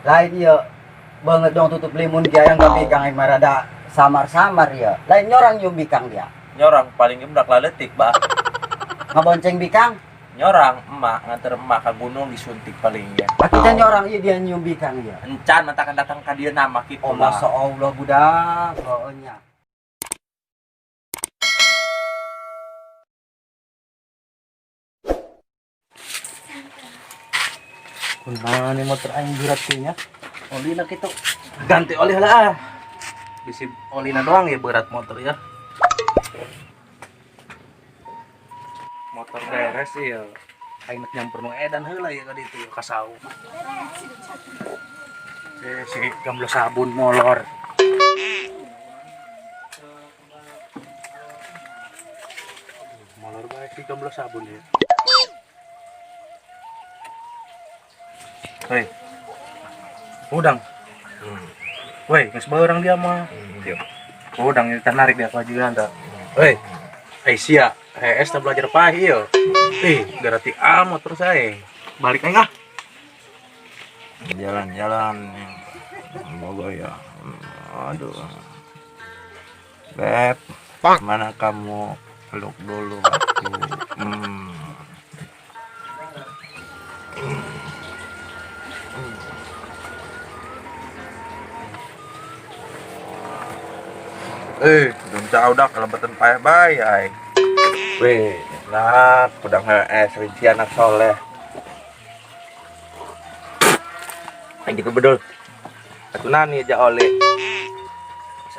Lain iya banget dong tutup limun dia yang gak bikang yang marada samar-samar ya. Lain nyorang yung bikang dia. Nyorang paling geblak laletik, Bah. Ngabonceng bikang. Nyorang emak nganter emak ke gunung disuntik paling ya. Kita nyorang iya dia nyium bikang ya. Encan matakan datang ke dia nama gitu. Oh masya Allah budak. Pokoknya. Kumaha nih motor aing berat nya. Oli nak itu. Ganti oli lah. Bisi olina doang ya berat motor ya. Motor beres ya. Aing nyamper nu edan heula ya ka ditu ya kasau. Si gamblo sabun molor. Molor bae si gamblo sabun ya. Hei, udang. Woi, geus beurang dia mah. Udang ini narik dia kewajiban tah. Hei, sia, HS teh belajar pahi yo. Garati amat terus ae. Balik aing ah. Jalan-jalan moga ya. Aduh. Beb, mana kamu peluk dulu aku. Belum udah kelebetan payah bayai. Weh, nak, udah rinci anak soleh. Kayak gitu bedul. Aku nani aja oli.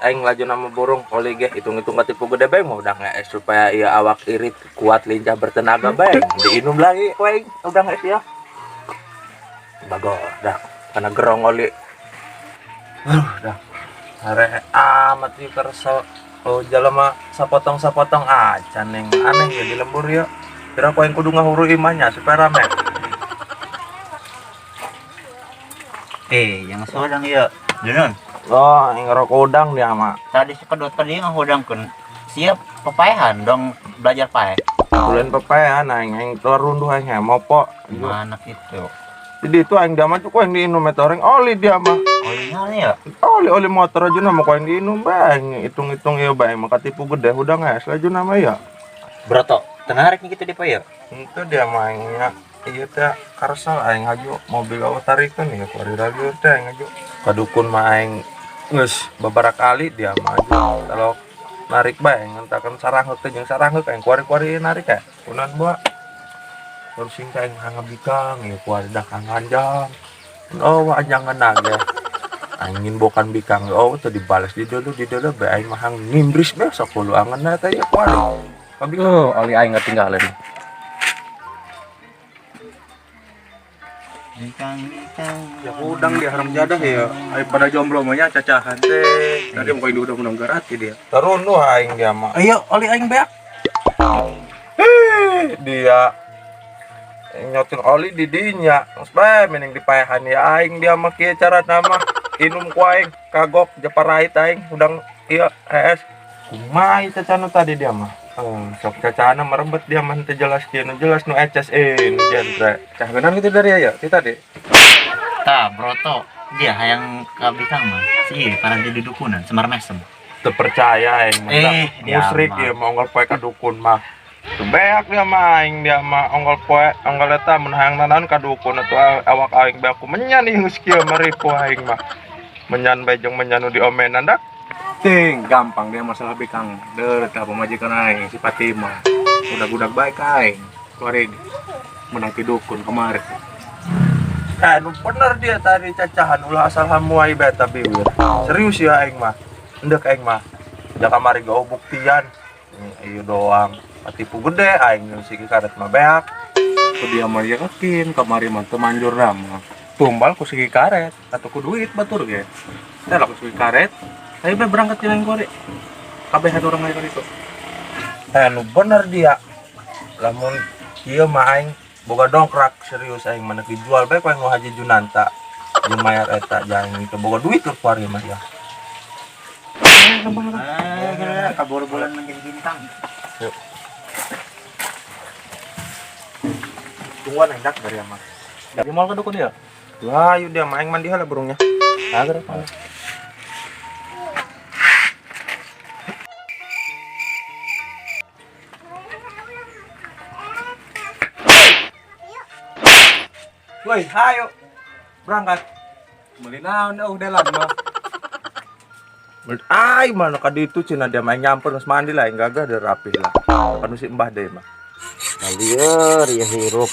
Aing laju nama burung oli ge hitung-hitung ketipu gede bae mau udah supaya ia awak irit kuat lincah bertenaga bae. Diinum lagi koeng udah ya. Bagus dah karena gerong oli. Dah. Are amat sih kersel. Oh jalema sapotong-sapotong aja neng aneh ya di lembur ya. Kira koeng kudu ngahuru imannya supaya rame. Yang sodang ya, Junun. Oh, yang ngerokok udang dia mah. Tadi sekedot tadi ngahudangkeun. Siap pepaehan dong belajar pae. Bulan pepaya aing keluar runduh aing mopo. Gimana gitu? Jadi itu aing dia mah tuh koeng diinum metoreng oli dia mah. Olinya ya. Oli motor aja nama koeng diinum bang. Hitung-hitung ya bang maka tipu gede udah nges laju nama ya. Broto, tenarik nih gitu deh Pak ya. Itu dia mainnya. Iya teh karsel aing haju mobil awak tarikan ya kuari radio teh aing haju. Kadukun mah aing geus beberapa kali dia maju. Kalau narik bae ngentakeun sarangheuk teh jeung sarangheuk aing kuari-kuari narik ya. Kunan buah. Terus sing aing hangabikang ya kuari dah kanganjang. Oh ajangan naga. Angin bokan bikang oh teh dibales di dulu bae aing mah hang nimbris besok kudu angeunna teh ya kuari. Oh, oli aing ketinggalan. Ya udang dia haram jadah ya. Ai pada jomblo mah nya cacahan teh. Tadi mau udah menunggar hati dia. Terunduh aing dia mah. Ayo oli aing beak. Dia nyotin oli di dinya. Terus bae mending dipaehan ya aing dia mah kieu cara nama inum ku aing kagok jeparait aing udang ieu es. Kumaha cacana tadi dia mah. Sok cacana merembet dia mah teu jelas kieu nu jelas nu eces nu genre. Cah benar gitu dari ya kita deh. Tah, Broto. Dia yang kabikang mah. Si para di dukunan Semar Mesem. Teu percaya aing mah. Musrik ieu mah onggal poe ka dukun mah. Teu beak dia mah aing dia mah onggal poe onggal eta mun hayang nanan ka dukun atuh awak aing beak ku menyan geus kieu maripu aing mah. Menyan bae jeung menyan nu diomenan dak. Ting, gampang dia masalah bikang. Deureut ka pamajikan aing si Fatimah. Budak-budak baik aing. Kuari menang ti dukun kemarin. Nu bener dia tadi cacahan ulah asal hamuai beta biwir. Serius ya aing mah. Endek aing mah. Da kamari gak buktian. Ieu doang. Tipu gede aing si karet mah beak. Ku dia mah yakin kamari mah teu manjur mah. Tumbal ku segi karet atau ku duit batur ge. Teh lah ku segi karet. Ayo be berangkat jalan kore. Kabeh orang aya itu. Nu bener dia. Lamun ieu mah aing boga dongkrak serius aing mana dijual bae koeng nu Haji Junanta. Jeung mayar eta jangan itu boga duit keur kuari mah ya. Kabur bulan menjadi bintang. Yuk. Tungguan hendak dari amat. Dari mal ke dukun ya? Layu dia main mandi lah burungnya. Agar apa? Woi, ayo berangkat. Beli naon udah lama. Ay, mana kadi itu cina dia main nyamper nges mandi lah, enggak ada rapi lah. Kan si mbah deh mah. Lieur ya hirup.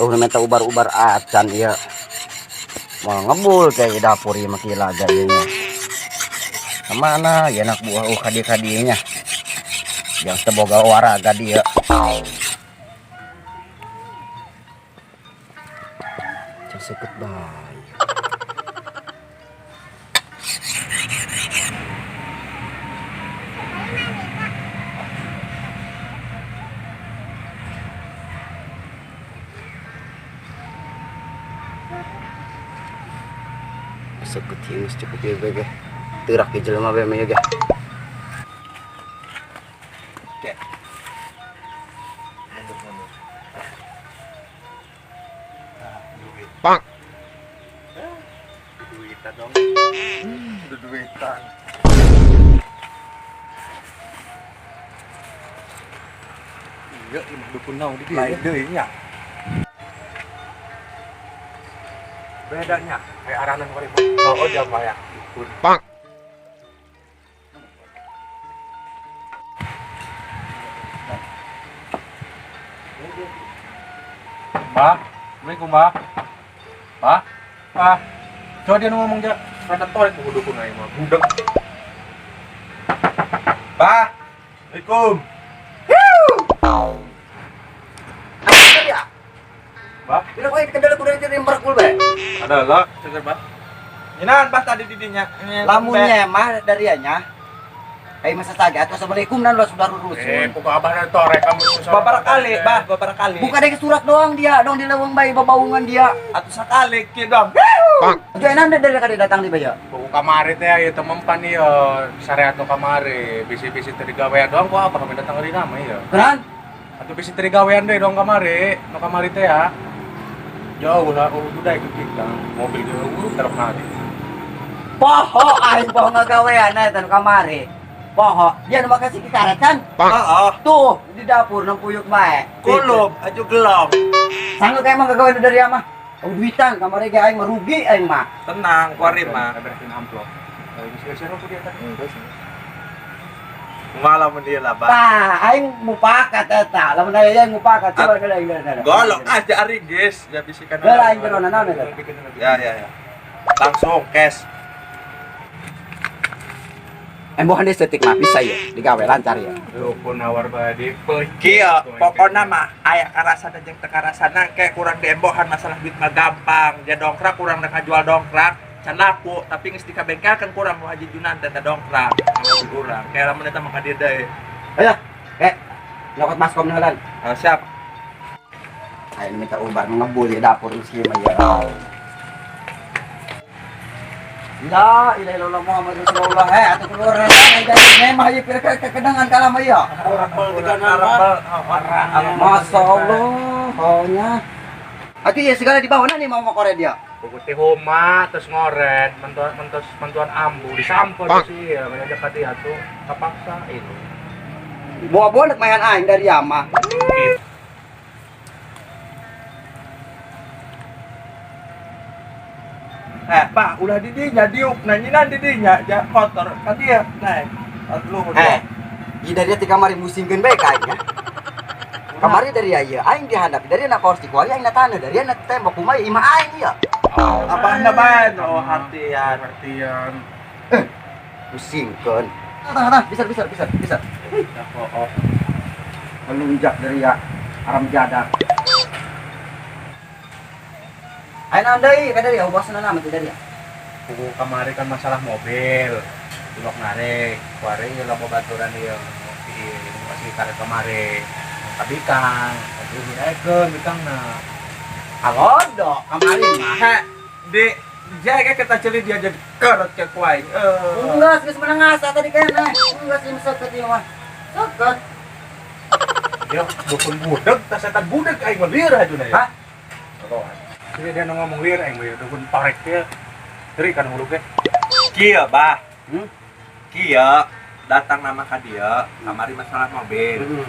Oh minta ubar-ubar acan ya. Mau ngebul kayak dapur ya makila jadinya. Kemana ya anak buah kadi-kadinya. Yang seboga waraga dia. Seket bayi. Seket hingus cukup ya bege. Terak ke jelema be mah ya ge. Bang. Duitan dong. Duitan. Iya, 50 naon di Lain dia. deui nya. Bedanya kayak aranan kemarin. Oh, dia mah ya. Bang. Mbak, Assalamualaikum Mbak. Mbak, Mbak. Coba dia ngomong aja. Rada torek ke dukun aja mah. Budek. Pak. Assalamualaikum. Ya. Mbak, Bila kau kendala kuda itu merkul be. ada lah, seger Mbak. Inan pas tadi didinya. Lamunnya mah darianya. Kayak masa saja atau assalamualaikum dan lo sudah lurus. Pokok abah torek kamu susah. Beberapa kali, Bah, beberapa kali. Bukan ada surat doang dia, dong di leweng bayi babaungan dia. Atau sekali kieu dong. Itu enak deh dari kali datang di baya. Pokok kamari teh ya temen pan ieu syariat no kamari. Bisi-bisi teu digawean doang kok apa kami datang dari nama ieu. Keran? Atuh bisi teu digawean deui dong kamari. No kamari teh ya. Jauh lah, udah ikut kita. Mobil ge terus nadi. Poho aing poho ngagawean eta kamari. Poho, dia nu makasih kikaret kan? Heeh. Tuh, di dapur nang puyuk bae. Kulub, aju gelong. Sanggup kayak mah ngagawean dari ama. Oh duitan kamari ge aing merugi aing mah. Tenang, kuari mah. Beresin amplop. Bisa aku dia tadi. Malam dia lah, Bah. Tah, aing mupakat eta. Lamun aya aing mupakat coba dulu aing dulu. Golok aja ari, guys. Ya bisikan. Dulu aing jerona naon eta? Ya. Langsung cash. Embohan deh setik mah bisa ya, digawe lancar ya. Dukun nawar badi Kieu, pokona mah aya karasana jeung teu karasana kayak kurang diembohan masalah duit mah gampang. Dia dongkrak kurang rek ngajual dongkrak, can laku tapi geus dikabengkelkeun kurang nu Haji Junan teh dongkrak. Anu kurang. Kayak lamun eta mah ka dieu deui. Ayo, nyokot baskom neulan. Siap. Ayo minta ubar ngebul di dapur meski mah ya. La ilaha illallah Muhammad Rasulullah. Atuh keluar dari mah ieu kekenangan kala mah ya. Masya Allah, haunya. Atuh ya segala di bawah nih mau kore dia. Pokoknya homa terus ngoret, mentuan ambu disampur sih ya, ngajak ka dia tuh kapaksain. Bawa bonek mayan aing dari ama. Pak, ulah didinya diuk, nanyinan didinya, ja kotor. Ka dia, naik. Aduh, Ieu dari ti kamari musingkeun bae ka aing ya. Kamari dari ieu aing dihadapi dari anak kursi kuali aing na tanah dari anak tembok kumaha imah aing ya. abahna ban, oh hatian. Artian Musingkeun. Tah, bisa. Melunjak dari ya aram jadak. Ayo nandai, kada ya bosna nama teh dari ya. pokok kamari kan masalah mobil. Tulok narik, kuari lah mau baturan ieu mobil, masih karek kamari. Kabikang, tapi dinaikeun bikangna. Alodo kamari mah. Di jaga kita celi dia jadi kerot ke kuai. Enggak, geus menang asa tadi keneh. Enggak sih seket ieu mah. Seket. Dia dukun budeg, tas eta budeg aing mah lieur hajuna ya. Hah? Dia ngomong liar aing we dukun parek dia. Teri kan hulu ke. Kia bah. Hmm? Kia datang nama ka dia, kamari masalah mobil.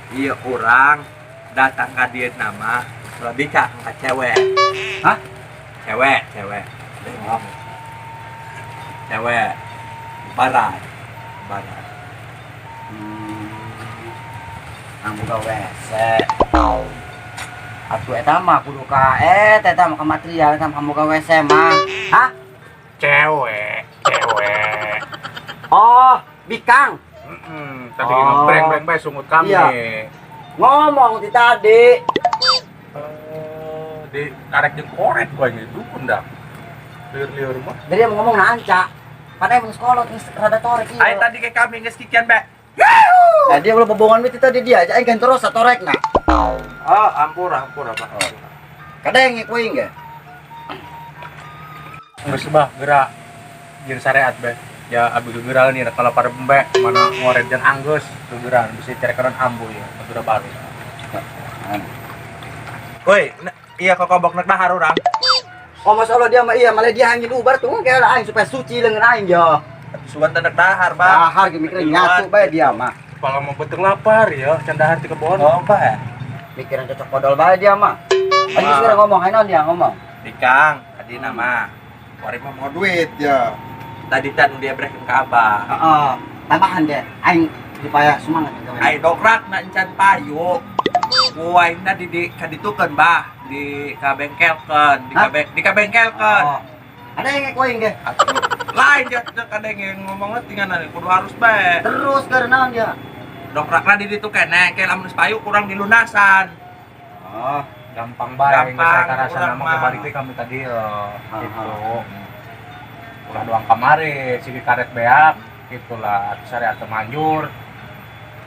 Iya orang datang ka dia nama lebih ka cewek. Hah? Cewek. Cewek. Barat. Ang buka wese. Atuh eta mah kudu ka eta mah ka material eta mah buka wese mah. Hah? Cewek. Oh, bikang. Tadi Oh. ngebreng-breng bae sungut kami. Iya. Ngomong ti tadi. Di karek jeung korek gua nya dukun dah. Liur-liur mah. Jadi dia mau ngomong nanca. Padahal emang sekolah geus rada torek ieu. Ayo tadi ke kami geus kikian be. Nah, dia belum bobongan itu tadi dia, aja kan terus torek na. Oh, ampura Pak. Kadang ngikuin ge. Geus bah gerak jeung syariat be. Ya abi gegeran nih kalau pada pembe mana ngoret jeung anggeus gegeran bisa cerekeun ambu ya, udah baru. Woi, iya kok kobok nak dahar urang. Oh masya Allah dia mah iya malah dia hangin ubar tuh kayak aing supaya suci dengan aing ya. Suwan teh dahar, Bang. Dahar ge mikirin ngatu bae dia mah. Kalau mau beteng lapar ya, can dahar ti kebon. Oh, Pak. Mikiran cocok kodol bae dia mah. Aing segera ngomong, hanon dia ngomong. Dikang, tadi nama. Wari mah mau duit ya. Tadi tan dia breaking ke Abah. Heeh. Tambahan dia, aing supaya semangat gawe. Ai dokrak na encan payu. Kuaina di kaditukeun bah, di kabengkelkeun, di kabengkelkeun. Oh. Ada yang ngikuin ge. Lain dia kadang yang ngomongnya tinggal kudu harus bae. Terus karena dia. Dokrakna di ditu keneh, ke lamun payu kurang dilunasan. Oh. Gampang bae Gampang, geus aya rasa urang nama mah. kembali teh kami tadi gitu. Ulah doang kamari si karet beak gitulah syariat manjur.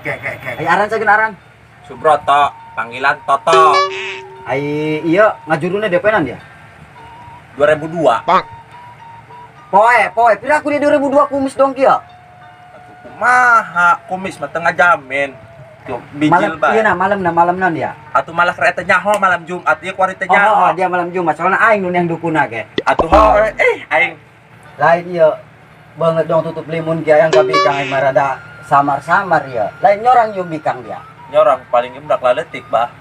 Ai aran sageun aran. Subroto, panggilan Toto. Ai iya ngajuruna DP-nan dia. 2002. Poe, pira aku dia 2002 kumis dong kieu. Atuh kumaha kumis mah tengah jamin. Tuh bijil Malam iya bae. na malamna dia. Atuh malah kereta nyaho malam Jumat ieu kuari teh Oh, nyaho. dia malam Jumat soalnya aing nu yang dukuna ge. Atuh ho aing Lain iya banget dong tutup limun dia yang gak bikang aing mah rada samar-samar ya. Lain nyorang yung bikang dia. nyorang paling gebrak laletik bah.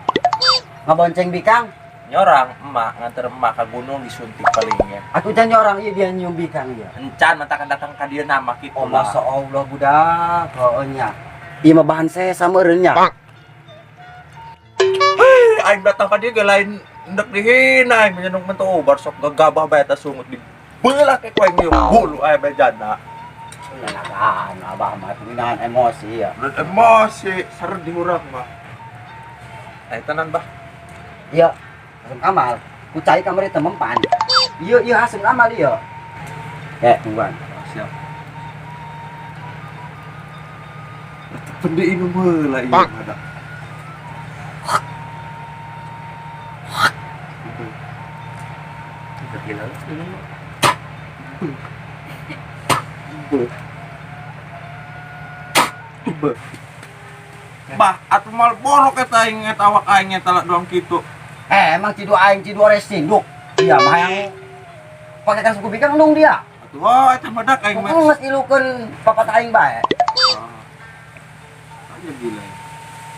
Ngabonceng bikang. Nyorang emak nganter emak ke gunung disuntik palingnya. Aku can nyorang iya dia nyium bikang dia. Encan matakan datang ka dieu nama kitu Oh lah. masya Allah budak. Heunya. Ieu mah bahan sesam meureun nya. Aing datang ka dieu ge lain endek dihina aing menyenung mentu obar sok gegabah bae eta sungut di beulah ke kueng ieu bulu aya bejana. Nah, abah mah penghinaan emosi ya. Berat emosi seret di urang mah. Aya tenan bah. Iya, asam amal. Ku cai kamari teu mempan. Iya asam amal iya. Tungguan. Siap. Pende ini meula ieu ada. Bah, atuh mal borok eta aing eta awak aing eta lah doang kitu. Emang cidu aing cidu racing duk. Iya mah yang pakai kan suku bikang dong dia. Atuh oh eta badak aing mah. Aku geus ilukeun papat aing bae. Aja gila.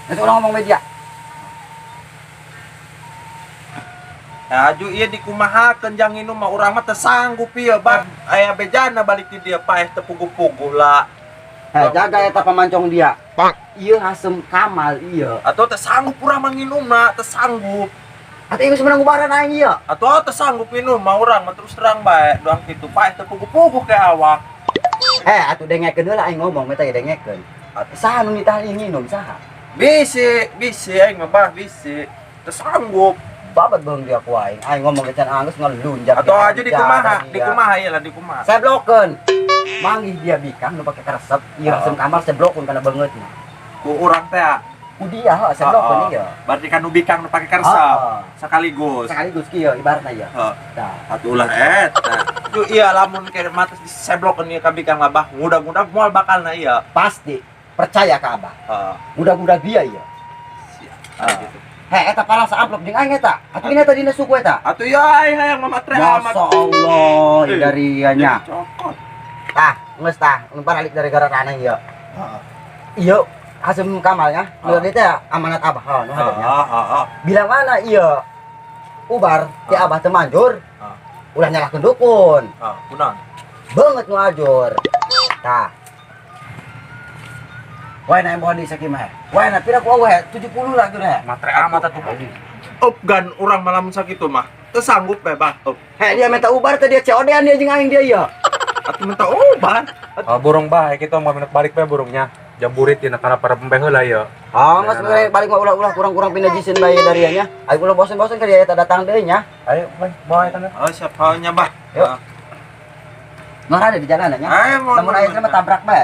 Nanti orang ngomong media. Ya aju ieu dikumahakeun jang inum mah urang mah teu sanggup ieu bang. Aya bejana balik ti dia paeh teu puguh-puguh lah. Jaga eta pamancong dia. Ieu asem kamal ieu. Atuh teu sanggup urang mah nginumna, teu sanggup. Atuh geus menang gubaran aing ieu. Atuh teu sanggup minum mah urang mah terus terang bae doang kitu paeh teu puguh-puguh ke awak. Atuh dengekeun heula aing ngomong meta dengekeun. Saha nu nitah nginum saha? Bisi aing mah bah bisi. Teu sanggup. Babat beung dia ku aing. Aing ngomong ke can anggeus ngelunjak. Atuh aja dikumaha ieu lah dikumaha. Saya blokeun. Manggih dia bikang nu pake karesep. Ieu asem kamal saya blokeun kana beungeutna. Ku urang teh Ku dia heuh saya blokeun ieu. berarti kan nu bikang nu pake karesep sekaligus. Sekaligus kieu ibaratna ieu. Heeh. Tah. Atuh ulah eta. Ju iya lamun ke mata diseblokkeun ieu ka bikang lah bah. Mudah-mudahan moal bakalna ieu. Pasti percaya ke Abah. Heeh. Mudah-mudahan dia ieu. Siap. Gitu. eta pala sa amplop jeung aing eta. Atuh ini eta dina suku eta. Atuh ya ai hayang mamatre amat. Masya Allah, dari nya. Cokot. Tah, geus tah, nu balik dari gara raneh ieu. Ieu Hasim Kamalnya, bener teh amanat Abah. Oh, nu hadapnya. Bilang mana ieu? Ubar ti Abah teu manjur. Ulah nyalahkeun dukun. Kunaon? Banget nu ajur. Tah. Wae na bawa di sakimah. Wae na pira ku wae 70 lah tuh deh. Matre amat atuh. Up gan urang malam sakitu mah. Teu sanggup we bah. Up. Dia minta ubar teh dia COD-an dia jeung aing dia ieu. Atuh minta obat. Burung bae kita mau minat balik we burungnya. Jamburit ya karena para pembeh heula ya. Mas balik mah ulah kurang-kurang pindah jisin bae dari nya. Aing ulah bosen-bosen ka dia eta datang deui nya. Ayo, bawa eta. Oh, siap hanya bah. Yuk. Nggak ada di jalan nya. Ayo, Namun ayeuna mah tabrak bae.